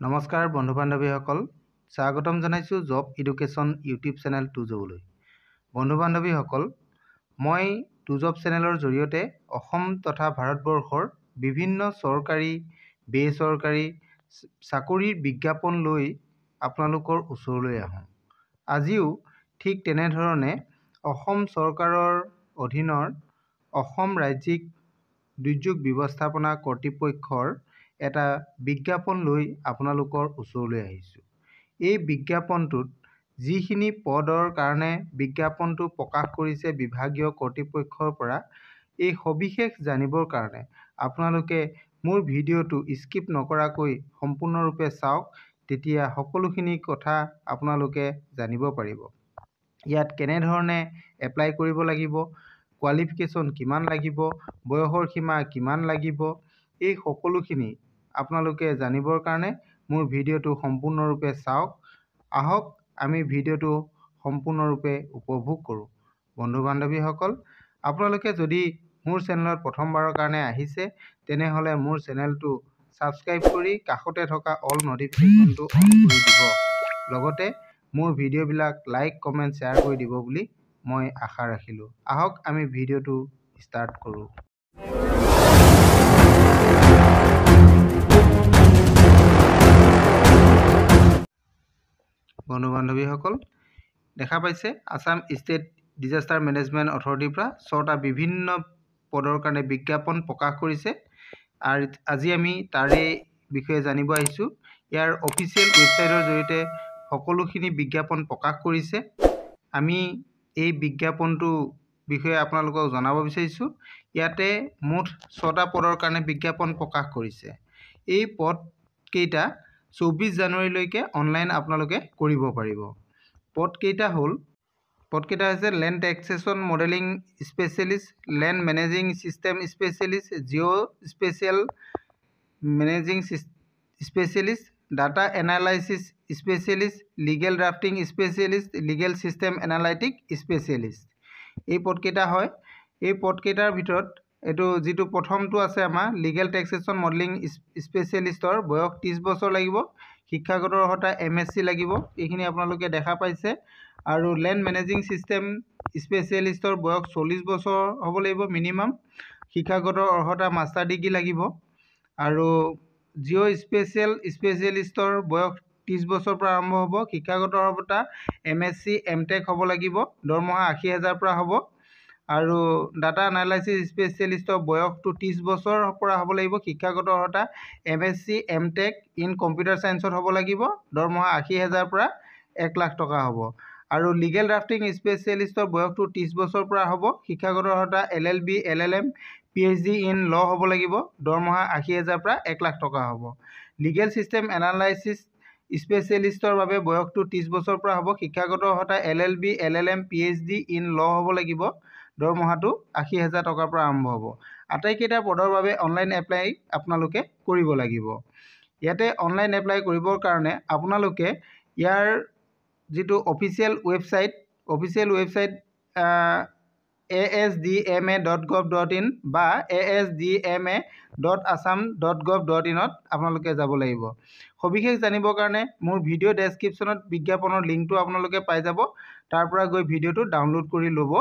নমস্কাৰ বন্ধু বান্ধৱীসকল স্বাগতম জনাইছোঁ জব এডুকেশ্যন ইউটিউব চেনেল টুজবলৈ। বন্ধু বান্ধৱীসকল, মই টুজব চেনেলৰ জৰিয়তে অসম তথা ভাৰতবৰ্ষৰ বিভিন্ন চৰকাৰী বেচৰকাৰী চাকৰিৰ বিজ্ঞাপন লৈ আপোনালোকৰ ওচৰলৈ আহোঁ। আজিও ঠিক তেনেধৰণে অসম চৰকাৰৰ অধীনৰ অসম ৰাজ্যিক দুৰ্যোগ ব্যৱস্থাপনা কৰ্তৃপক্ষৰ এটা বিজ্ঞাপন লৈ আপোনালোকৰ ওচৰলৈ আহিছোঁ। এই বিজ্ঞাপনটোত যিখিনি পদৰ কাৰণে বিজ্ঞাপনটো প্ৰকাশ কৰিছে বিভাগীয় কৰ্তৃপক্ষৰ পৰা, এই সবিশেষ জানিবৰ কাৰণে আপোনালোকে মোৰ ভিডিঅ'টো স্কিপ নকৰাকৈ সম্পূৰ্ণৰূপে চাওক। তেতিয়া সকলোখিনি কথা আপোনালোকে জানিব পাৰিব। ইয়াত কেনেধৰণে এপ্লাই কৰিব লাগিব, কোৱালিফিকেশ্যন কিমান লাগিব, বয়সৰ সীমা কিমান লাগিব, এই সকলোখিনি আপোনালোকে জানিবৰ কাৰণে মোৰ ভিডিঅ'টো সম্পূৰ্ণৰূপে চাওক। আহক আমি ভিডিঅ'টো সম্পূৰ্ণৰূপে উপভোগ কৰোঁ। বন্ধু বান্ধৱীসকল, আপোনালোকে যদি মোৰ চেনেলত প্ৰথমবাৰৰ কাৰণে আহিছে তেনেহ'লে মোৰ চেনেলটো ছাবস্ক্ৰাইব কৰি কাষতে থকা অল ন'টিফিকেশ্যনটো অন কৰি দিব। লগতে মোৰ ভিডিঅ'বিলাক লাইক কমেণ্ট শ্বেয়াৰ কৰি দিব বুলি মই আশা ৰাখিলোঁ। আহক আমি ভিডিঅ'টো ষ্টাৰ্ট কৰোঁ। বন্ধু বান্ধৱীসকল, দেখা পাইছে আছাম ষ্টেট ডিজাষ্টাৰ মেনেজমেণ্ট অথৰিটিৰ পৰা 6টা বিভিন্ন পদৰ কাৰণে বিজ্ঞাপন প্ৰকাশ কৰিছে। আৰু আজি আমি তাৰে বিষয়ে জানিব আহিছোঁ। ইয়াৰ অফিচিয়েল ৱেবছাইটৰ জৰিয়তে সকলোখিনি বিজ্ঞাপন প্ৰকাশ কৰিছে। আমি এই বিজ্ঞাপনটো বিষয়ে আপোনালোকক জনাব বিচাৰিছোঁ। ইয়াতে মুঠ 6টা পদৰ কাৰণে বিজ্ঞাপন প্ৰকাশ কৰিছে। এই পদকেইটা 24 জানুৱাৰীলৈকে অনলাইন আপোনালোকে কৰিব পাৰিব। পদকেইটা হৈছে land taxation modelling specialist, land managing system specialist, Jio' special managing specialist, data analysis specialist, legal drafting specialist, legal system analytic specialist. এই পদকেইটা হয়। এই পদকেইটাৰ ভিতৰত যিটো প্ৰথমটো আছে আমাৰ লিগেল টেক্সেশ্যন মডেলিং স্পেচিয়েলিষ্টৰ বয়স 30 বছৰ লাগিব, শিক্ষাগত অৰ্হতা MSc লাগিব, এইখিনি আপোনালোকে দেখা পাইছে। আৰু লেণ্ড মেনেজিং চিষ্টেম স্পেচিয়েলিষ্টৰ বয়স 40 বছৰ হ'ব লাগিব মিনিমাম, শিক্ষাগত অৰ্হতা মাষ্টাৰ ডিগ্ৰী লাগিব। আৰু জিঅ' স্পেচিয়েলিষ্টৰ বয়স 30 বছৰৰ পৰা আৰম্ভ হ'ব, শিক্ষাগত অৰ্হতা MSc MTech হ'ব লাগিব, দৰমহা 80,000 পৰা হ'ব। আৰু ডাটা এনালাইচিছ স্পেচিয়েলিষ্টৰ বয়সটো 30 বছৰৰ পৰা হ'ব লাগিব, শিক্ষাগত অৰ্হতা MSc MTech ইন কম্পিউটাৰ ছায়েন্সত হ'ব লাগিব, দৰমহা 80,000 পৰা 1 লাখ টকা হ'ব। আৰু লিগেল ড্ৰাফটিং স্পেচিয়েলিষ্টৰ বয়সটো 30 বছৰৰ পৰা হ'ব, শিক্ষাগত অৰ্হতা LLB LLM PhD in law' হ'ব লাগিব, দৰমহা 80,000 পৰা 1 লাখ টকা হ'ব। লিগেল চিষ্টেম এনালাইচিছ স্পেচিয়েলিষ্টৰ বাবে বয়সটো 30 বছৰৰ পৰা হ'ব, শিক্ষাগত অৰ্হতা LLB LLM PhD in law' হ'ব লাগিব, দৰমহাটো 80,000 টকাৰ পৰা আৰম্ভ হ'ব। আটাইকেইটা পদৰ বাবে অনলাইন এপ্লাই আপোনালোকে কৰিব লাগিব। ইয়াতে অনলাইন এপ্লাই কৰিবৰ কাৰণে আপোনালোকে ইয়াৰ যিটো অফিচিয়েল ৱেবছাইট asdma.gov.in বা asdma.assam.gov.in আপোনালোকে যাব লাগিব। সবিশেষ জানিবৰ কাৰণে মোৰ ভিডিঅ' ডেছক্ৰিপশ্যনত বিজ্ঞাপনৰ লিংকটো আপোনালোকে পাই যাব। তাৰ পৰা গৈ ভিডিঅ'টো ডাউনলোড কৰি ল'ব